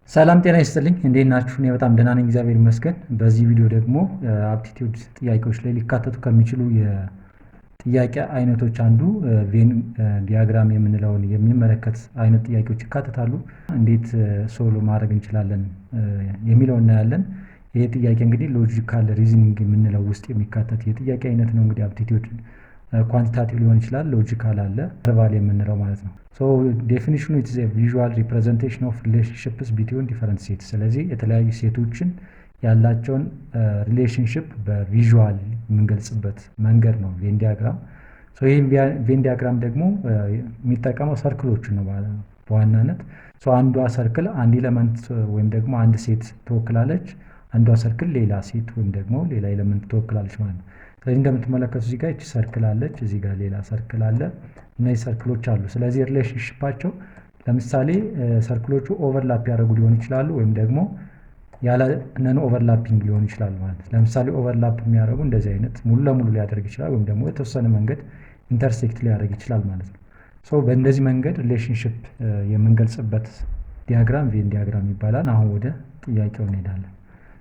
ሰላም ጤና ይስጥልኝ እንዴት ናችሁ? እኔ በጣም ደህና ነኝ እግዚአብሔር ይመስገን። በዚህ ቪዲዮ ደግሞ አፕቲቲዩድ ጥያቄዎች ላይ ሊካተቱ ከሚችሉ የጥያቄ አይነቶች አንዱ ቬን ዲያግራም የምንለውን የሚመለከት አይነት ጥያቄዎች ይካተታሉ። እንዴት ሶልቭ ማድረግ እንችላለን የሚለውን እናያለን። ይሄ ጥያቄ እንግዲህ ሎጂካል ሪዝኒንግ የምንለው ውስጥ የሚካተት የጥያቄ አይነት ነው። እንግዲህ አፕቲቲዩድ ኳንቲታቲቭ ሊሆን ይችላል፣ ሎጂካል አለ፣ ቨርባል የምንለው ማለት ነው። ሶ ዴፊኒሽኑ ኢትስ ኤ ቪዥዋል ሪፕሬዘንቴሽን ኦፍ ሪሌሽንሽፕስ ቢትዊን ዲፈረንት ሴትስ። ስለዚህ የተለያዩ ሴቶችን ያላቸውን ሪሌሽንሽፕ በቪዥዋል የምንገልጽበት መንገድ ነው ቬን ዲያግራም። ሶ ይህ ቬን ዲያግራም ደግሞ የሚጠቀመው ሰርክሎችን ነው በዋናነት። ሶ አንዷ ሰርክል አንድ ኤሌመንት ወይም ደግሞ አንድ ሴት ትወክላለች፣ አንዷ ሰርክል ሌላ ሴት ወይም ደግሞ ሌላ ኤሌመንት ትወክላለች ማለት ነው። ስለዚህ እንደምትመለከቱ እዚህ ጋር እቺ ሰርክል አለች፣ እዚህ ጋር ሌላ ሰርክል አለ። እነዚህ ሰርክሎች አሉ። ስለዚህ ሪሌሽንሺፓቸው ለምሳሌ ሰርክሎቹ ኦቨርላፕ ያደርጉ ሊሆን ይችላሉ፣ ወይም ደግሞ ያለ ነን ኦቨርላፒንግ ሊሆን ይችላል ማለት ነው። ለምሳሌ ኦቨርላፕ የሚያደርጉ እንደዚህ አይነት ሙሉ ለሙሉ ሊያደርግ ይችላል፣ ወይም ደግሞ የተወሰነ መንገድ ኢንተርሴክት ሊያደርግ ይችላል ማለት ነው። ሶ በእንደዚህ መንገድ ሪሌሽንሺፕ የምንገልጽበት ዲያግራም ቬን ዲያግራም ይባላል። አሁን ወደ ጥያቄው እንሄዳለን።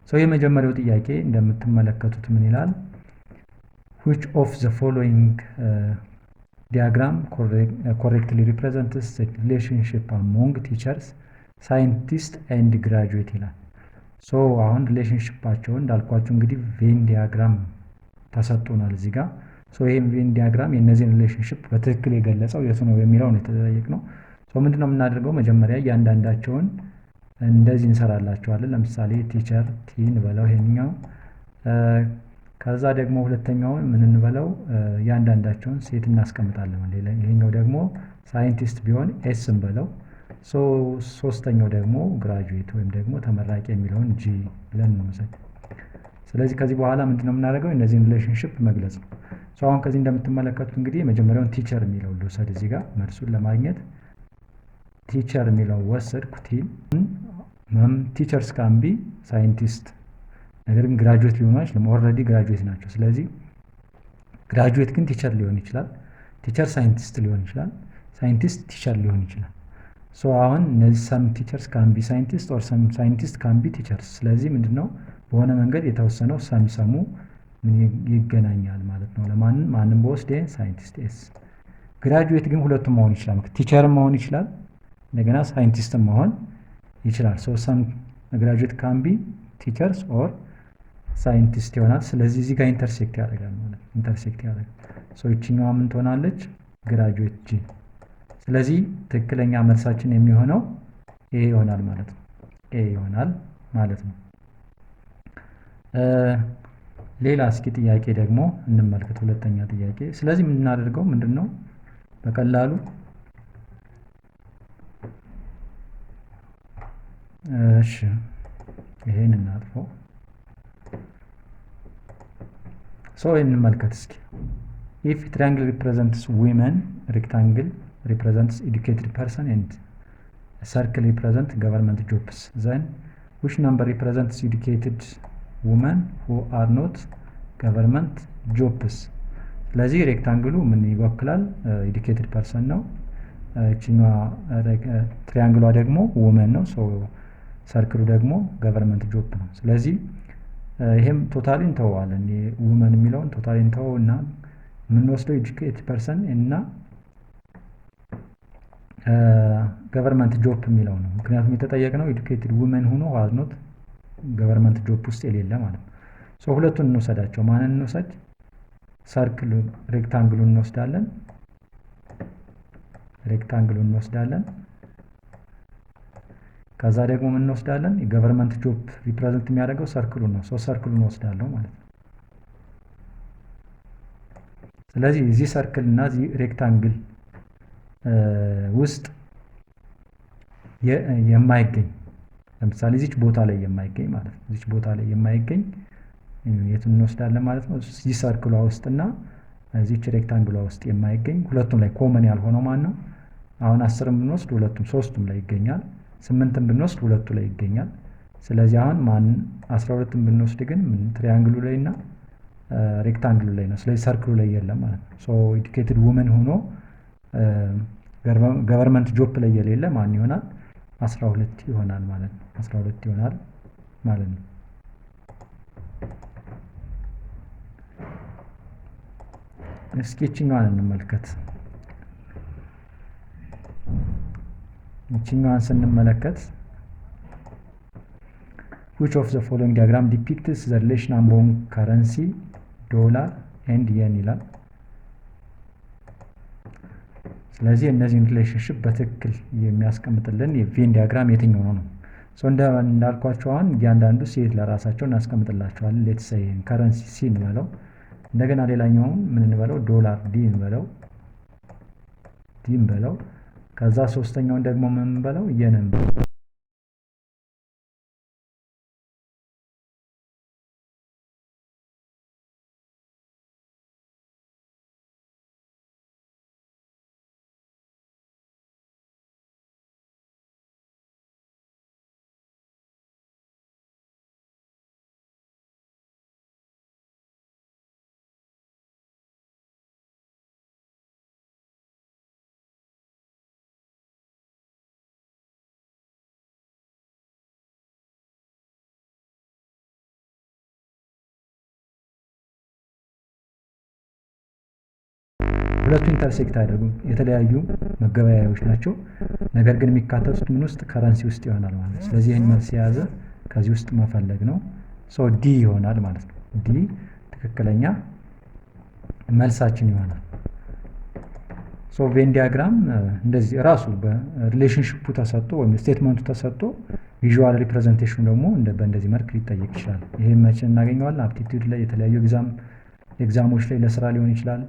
ሶ የመጀመሪያው ጥያቄ እንደምትመለከቱት ምን ይላል? which of the following diagram correctly represents the relationship among teachers, scientists and graduate ይላል። ሶ አሁን ሪሌሽንሺፓቸውን እንዳልኳቸው እንግዲህ ቬን ዲያግራም ተሰጥቶናል እዚህ ጋር። ሶ ይሄን ቬን ዲያግራም የእነዚህን ሪሌሽንሺፕ በትክክል የገለጸው የቱ ነው የሚለው ነው የተጠየቅነው። ሶ ምንድነው የምናደርገው? መጀመሪያ እያንዳንዳቸውን እንደዚህ እንሰራላቸዋለን። ለምሳሌ ቲቸር ቲ እንበለው ይሄኛው፣ ከዛ ደግሞ ሁለተኛውን ምን እንበለው? እያንዳንዳቸውን ሴት እናስቀምጣለን። ይሄኛው ደግሞ ሳይንቲስት ቢሆን ኤስ እንበለው። ሶስተኛው ደግሞ ግራጁዌት ወይም ደግሞ ተመራቂ የሚለውን ጂ ብለን እንውሰድ። ስለዚህ ከዚህ በኋላ ምንድነው የምናደርገው? እነዚህን ሪሌሽንሺፕ መግለጽ ነው። አሁን ከዚህ እንደምትመለከቱት እንግዲህ የመጀመሪያውን ቲቸር የሚለው ልውሰድ። እዚህ ጋር መልሱን ለማግኘት ቲቸር የሚለው ወሰድኩ። ቲቸርስ ካን ቢ ሳይንቲስት፣ ነገር ግን ግራጁዌት ሊሆኑ አይችልም። ኦልሬዲ ግራጁዌት ናቸው። ስለዚህ ግራጁዌት ግን ቲቸር ሊሆን ይችላል፣ ቲቸር ሳይንቲስት ሊሆን ይችላል፣ ሳይንቲስት ቲቸር ሊሆን ይችላል። ሶ አሁን እነዚህ ሰም ቲቸርስ ካን ቢ ሳይንቲስት ኦር ሰም ሳይንቲስት ካን ቢ ቲቸርስ። ስለዚህ ምንድነው በሆነ መንገድ የተወሰነው ሰሙ ይገናኛል ማለት ነው። ማንም በወስድ ሳይንቲስት ኤስ። ግራጁዌት ግን ሁለቱም መሆን ይችላል፣ ቲቸርም መሆን ይችላል፣ እንደገና ሳይንቲስትም መሆን ይችላል። ሶ ሰም ግራጁዌት ካን ቢ ቲቸርስ ኦር ሳይንቲስት ይሆናል። ስለዚህ እዚህ ጋር ኢንተርሴክት ያደርጋል ማለት ነው። ኢንተርሴክት ያደርጋል። ሶ ይችኛዋ ምን ትሆናለች? ግራጁዌት ጂ። ስለዚህ ትክክለኛ መልሳችን የሚሆነው ኤ ይሆናል ማለት ነው። ኤ ይሆናል ማለት ነው። ሌላ እስኪ ጥያቄ ደግሞ እንመልከት። ሁለተኛ ጥያቄ። ስለዚህ የምናደርገው ምንድን ነው? በቀላሉ እሺ ይሄን እናጥፈው። ሶ እንመልከት እስኪ። ኢፍ ትራያንግል ሪፕሬዘንትስ ዊመን፣ ሬክታንግል ሪፕሬዘንትስ ኤዱኬትድ ፐርሰን ኤንድ ሰርክል ሪፕሬዘንት ገቨርንመንት ጆብስ ዘን ዊች ነምበር ሪፕሬዘንትስ ኤዱኬትድ ውመን ሁ አር ኖት ገቨርንመንት ጆብስ። ስለዚህ ሬክታንግሉ ምን ይወክላል? ኤዱኬትድ ፐርሰን ነው። እቺኛዋ ትሪያንግሏ ደግሞ ውመን ነው። ሶ ሰርክሉ ደግሞ ገቨርንመንት ጆብ ነው። ስለዚህ ይሄም ቶታሊ እንተዋለን። ውመን የሚለውን ቶታሊ እንተወው እና የምንወስደው ኤዱኬትድ ፐርሰን እና ገቨርንመንት ጆብ የሚለው ነው። ምክንያቱም የተጠየቅነው ኤዱኬትድ ውመን ሆኖ ዋዝ ኖት ገቨርንመንት ጆብ ውስጥ የሌለ ማለት ነው። ሶ ሁለቱን እንወሰዳቸው። ማንን እንወሰድ? ሰርክሉ ሬክታንግሉን እንወስዳለን። ሬክታንግሉን እንወስዳለን። ከዛ ደግሞ ምን እንወስዳለን? የገቨርንመንት ጆብ ሪፕሬዘንት የሚያደርገው ሰርክሉን ነው። ሶ ሰርክሉን እንወስዳለሁ ማለት ነው። ስለዚህ እዚህ ሰርክል እና እዚህ ሬክታንግል ውስጥ የማይገኝ ለምሳሌ እዚች ቦታ ላይ የማይገኝ ማለት ነው። እዚች ቦታ ላይ የማይገኝ የቱን እንወስዳለን ማለት ነው? እዚህ ሰርክሏ ውስጥና እዚች ሬክታንግሏ ውስጥ የማይገኝ ሁለቱም ላይ ኮመን ያልሆነው ማን ነው? አሁን 10 ብንወስድ ሁለቱም ሶስቱም ላይ ይገኛል። 8 ብንወስድ ሁለቱ ላይ ይገኛል። ስለዚህ አሁን 12 ብንወስድ ግን ትሪያንግሉ ላይ እና ሬክታንግሉ ላይ ነው። ስለዚህ ሰርክሉ ላይ የለም ማለት ነው። ሶ ኤዱኬትድ ውመን ሆኖ ገቨርንመንት ጆብ ላይ የሌለ ማን ይሆናል? 12 ይሆናል ማለት ነው። 12 ይሆናል ማለት ነው። እስኪ ይችኛዋን እንመልከት። ይችኛዋን ስንመለከት which of the following diagram depicts the relation among currency ዶላር and yen ይላል። ስለዚህ እነዚህን ሪሌሽንሽፕ በትክክል የሚያስቀምጥልን የቬን ዲያግራም የትኛው ነው? እንዳልኳቸው አሁን እያንዳንዱ ሴት ለራሳቸው እናስቀምጥላቸዋለን። ሌትስ ሴይ ከረንሲ ሲ እንበለው፣ እንደገና ሌላኛውን ምን እንበለው? ዶላር ዲ እንበለው፣ ከዛ ሶስተኛውን ደግሞ ምን እንበለው? የን እንበለው። ሁለቱ ኢንተርሴክት አያደርጉም፣ የተለያዩ መገበያያዎች ናቸው። ነገር ግን የሚካተቱት ምን ውስጥ? ከረንሲ ውስጥ ይሆናል ማለት ነው። ስለዚህ ይህን መልስ የያዘ ከዚህ ውስጥ መፈለግ ነው። ሶ ዲ ይሆናል ማለት ነው። ዲ ትክክለኛ መልሳችን ይሆናል። ሶ ቬን ዲያግራም እንደዚህ ራሱ በሪሌሽንሽፑ ተሰጥቶ ወይም ስቴትመንቱ ተሰጥቶ ቪዥዋል ሪፕሬዘንቴሽኑ ደግሞ በእንደዚህ መልክ ሊጠየቅ ይችላል። ይህም መቼ እናገኘዋለን? አፕቲቲዩድ ላይ፣ የተለያዩ ኤግዛሞች ላይ፣ ለስራ ሊሆን ይችላል።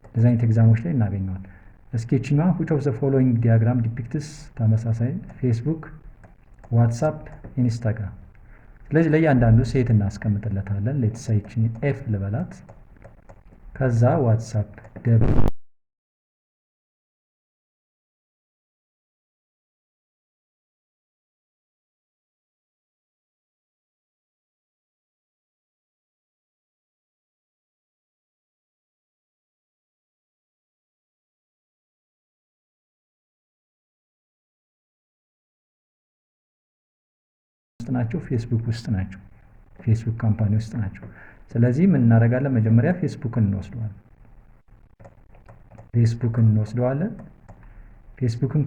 እንደዚህ አይነት ኤግዛሞች ላይ እናገኘዋል። እስኪ ይችኛዋ which of the following diagram depicts ተመሳሳይ ፌስቡክ፣ ዋትሳፕ፣ ኢንስታግራም። ስለዚህ ለእያንዳንዱ ሴት እናስቀምጥለታለን። ሌትስ ሴይ ይችን ኤፍ ልበላት፣ ከዛ ዋትሳፕ ደብል ናቸው፣ ፌስቡክ ውስጥ ናቸው፣ ፌስቡክ ካምፓኒ ውስጥ ናቸው። ስለዚህ ምን እናደርጋለን? መጀመሪያ ፌስቡክን እንወስደዋለን። ፌስቡክን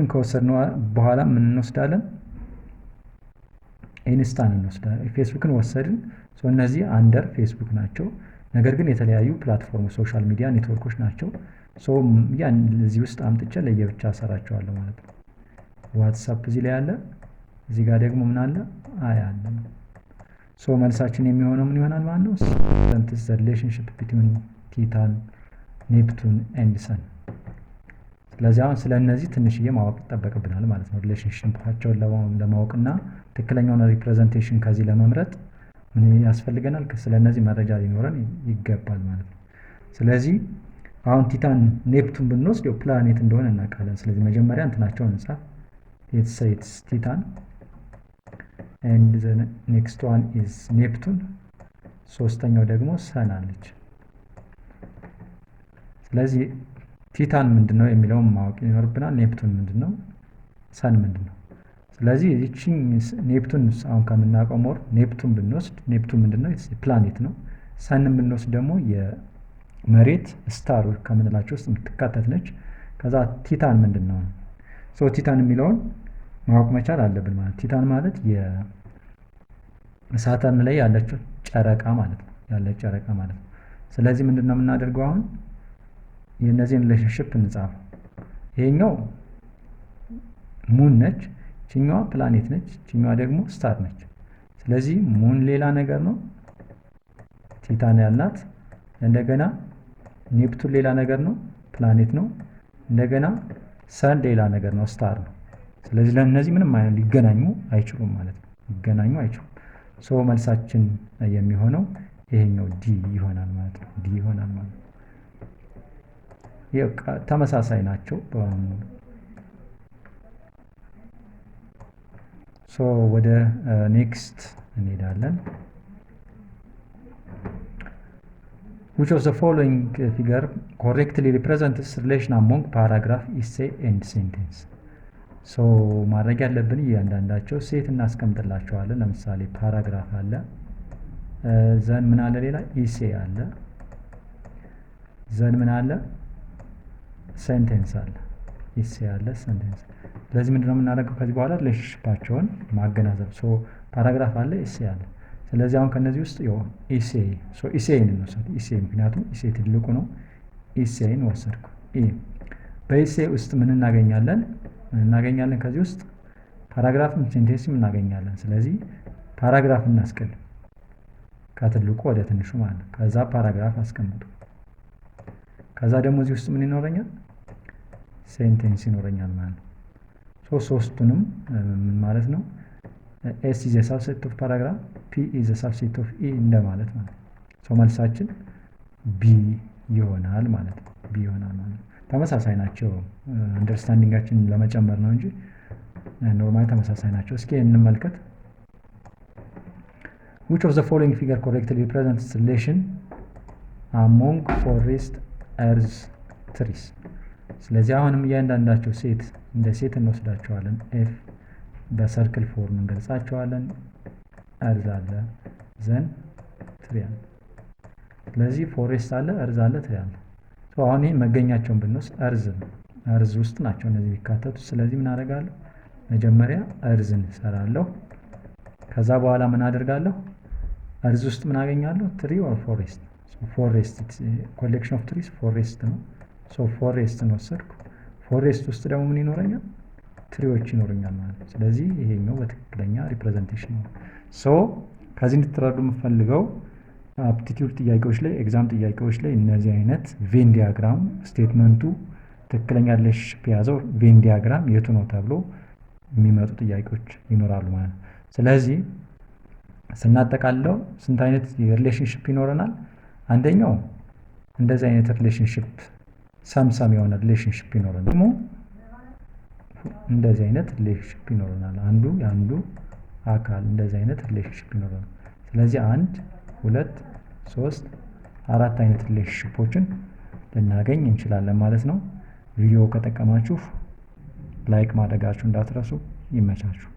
ከወሰድን በኋላ ምን እንወስዳለን? ኢንስታን እንወስዳለን። ፌስቡክን ወሰድን። እነዚህ አንደር ፌስቡክ ናቸው። ነገር ግን የተለያዩ ፕላትፎርም ሶሻል ሚዲያ ኔትወርኮች ናቸው። ያን እዚህ ውስጥ አምጥቼ ለየብቻ እሰራቸዋለሁ ማለት ነው። ዋትሳፕ እዚህ ላይ አለ፣ እዚህ ጋር ደግሞ ምን አለ? አለ። መልሳችን የሚሆነው ምን ይሆናል ማለት ነው? ሪሌሽንሽፕ ቢትዊን ቲታን፣ ኔፕቱን ኤንድ ሰን። ስለዚህ አሁን ስለ እነዚህ ትንሽዬ ማወቅ ይጠበቅብናል ማለት ነው። ሪሌሽንሽፓቸውን ለማወቅና ትክክለኛውን ሪፕሬዘንቴሽን ከዚህ ለመምረጥ ምን ያስፈልገናል? ስለ እነዚህ መረጃ ሊኖረን ይገባል ማለት ነው። ስለዚህ አሁን ቲታን ኔፕቱን ብንወስድ ፕላኔት እንደሆነ እናውቃለን። ስለዚህ መጀመሪያ እንትናቸውን እንጻፍ። ኢትስ ቲታን ኤንድ ዘ ኔክስት ዋን ኢዝ ኔፕቱን፣ ሶስተኛው ደግሞ ሰን አለች። ስለዚህ ቲታን ምንድነው የሚለውን ማወቅ ይኖርብናል። ኔፕቱን ምንድነው? ሰን ምንድነው? ስለዚህ ይህችን ኔፕቱን አሁን ከምናውቀው ሞር ኔፕቱን ብንወስድ ኔፕቱን ምንድነው? ፕላኔት ነው። ሰንን ብንወስድ ደግሞ መሬት ስታር ከምንላቸው ውስጥ የምትካተት ነች። ከዛ ቲታን ምንድን ነው? ቲታን የሚለውን ማወቅ መቻል አለብን ማለት። ቲታን ማለት የሳተርን ላይ ያለችው ጨረቃ ማለት ነው፣ ስለዚህ ምንድን ነው የምናደርገው? አሁን የእነዚህን ሪሌሽንሽፕ እንጻፍ። ይሄኛው ሙን ነች፣ ችኛዋ ፕላኔት ነች፣ ችኛዋ ደግሞ ስታር ነች። ስለዚህ ሙን ሌላ ነገር ነው፣ ቲታን ያልናት። እንደገና ኔፕቱን ሌላ ነገር ነው፣ ፕላኔት ነው። እንደገና ሰን ሌላ ነገር ነው፣ ስታር ነው። ስለዚህ ለእነዚህ ምንም አይነት ሊገናኙ አይችሉም ማለት ነው፣ መልሳችን የሚሆነው ይሄኛው ዲ ይሆናል ማለት ነው። ተመሳሳይ ናቸው በሙሉ። ወደ ኔክስት እንሄዳለን። which of the following figure correctly represents relation among paragraph, essay and sentence? ሶ ማድረግ ያለብን እያንዳንዳቸው ሴት እናስቀምጥላቸዋለን። ለምሳሌ ፓራግራፍ አለ፣ ዘን ምን አለ ሌላ ኢሴ አለ፣ ዘን ምን አለ ሴንቴንስ አለ፣ ኢሴ አለ፣ ሴንቴንስ። ስለዚህ ምንድነው የምናደርገው ከዚህ በኋላ ሪሌሽንሺፓቸውን ማገናዘብ። ሶ ፓራግራፍ አለ፣ ኢሴ አለ። ስለዚህ አሁን ከነዚህ ውስጥ ኢሴ ኢሴን እንወስድ። ኢሴ ምክንያቱም ኢሴ ትልቁ ነው። ኢሴን ወሰድኩ። በኢሴ ውስጥ ምን እናገኛለን? ከዚህ ውስጥ ፓራግራፍም ሴንቴንስም እናገኛለን። ስለዚህ ፓራግራፍ እናስቀድም ከትልቁ ወደ ትንሹ ማለት ነው። ከዛ ፓራግራፍ አስቀምጡ። ከዛ ደግሞ እዚህ ውስጥ ምን ይኖረኛል? ሴንቴንስ ይኖረኛል ማለት ነው። ሶስቱንም ምን ማለት ነው? ኤስ ኢዝ ኤ ሳብሴት ኦፍ ፓራግራፍ፣ ፒ ኢዝ ኤ ሳብሴት ኦፍ ኢ እንደማለት ማለት ነው። መልሳችን ቢ ይሆናል ማለት ነው። ቢ ይሆናል ማለት ነው። ተመሳሳይ ናቸው። አንደርስታንዲንጋችንን ለመጨመር ነው እንጂ ኖርማሊ ተመሳሳይ ናቸው። እስኪ እንመልከት። which of the following figure correctly represents relation among forest, earth, trees? ስለዚህ አሁንም እያንዳንዳቸው ሴት እንደ ሴት እንወስዳቸዋለን። ኤፍ በሰርክል ፎርም እንገልጻቸዋለን። እርዝ አለ፣ ዘን ትሪ አለ። ስለዚህ ፎሬስት አለ፣ እርዝ አለ፣ ትሪ አለ። አሁን ይህ መገኛቸውን ብንወስድ እርዝ ውስጥ ናቸው እነዚህ የሚካተቱት። ስለዚህ ምን አደርጋለሁ? መጀመሪያ እርዝን እሰራለሁ። ከዛ በኋላ ምን አደርጋለሁ? እርዝ ውስጥ ምን አገኛለሁ? ትሪ ኦር ፎሬስት። ፎሬስት ኮሌክሽን ኦፍ ትሪስ ፎሬስት ነው። ፎሬስትን ወሰድኩ። ፎሬስት ውስጥ ደግሞ ምን ይኖረኛል? ትሪዎች ይኖረኛል ማለት ነው። ስለዚህ ይሄኛው በትክክለኛ ሪፕሬዘንቴሽን ነው። ከዚህ እንድትረዱ የምፈልገው አፕቲቲዩድ ጥያቄዎች ላይ፣ ኤግዛም ጥያቄዎች ላይ እነዚህ አይነት ቬን ዲያግራም ስቴትመንቱ ትክክለኛ ሪሌሽንሺፕ የያዘው ቬን ዲያግራም የቱ ነው ተብሎ የሚመጡ ጥያቄዎች ይኖራሉ ማለት ነው። ስለዚህ ስናጠቃልለው ስንት አይነት ሪሌሽንሺፕ ይኖረናል? አንደኛው እንደዚህ አይነት ሪሌሽንሺፕ ሰምሰም የሆነ ሪሌሽንሺፕ ይኖረናል። ደግሞ እንደዚህ አይነት ሪሌሽንሺፕ ይኖረናል። አንዱ የአንዱ አካል እንደዚህ አይነት ሪሌሽንሺፕ ይኖረናል። ስለዚህ 1 2 3 4 አይነት ሪሌሽንሺፖችን ልናገኝ እንችላለን ማለት ነው። ቪዲዮ ከጠቀማችሁ ላይክ ማድረጋችሁ እንዳትረሱ። ይመቻችሁ።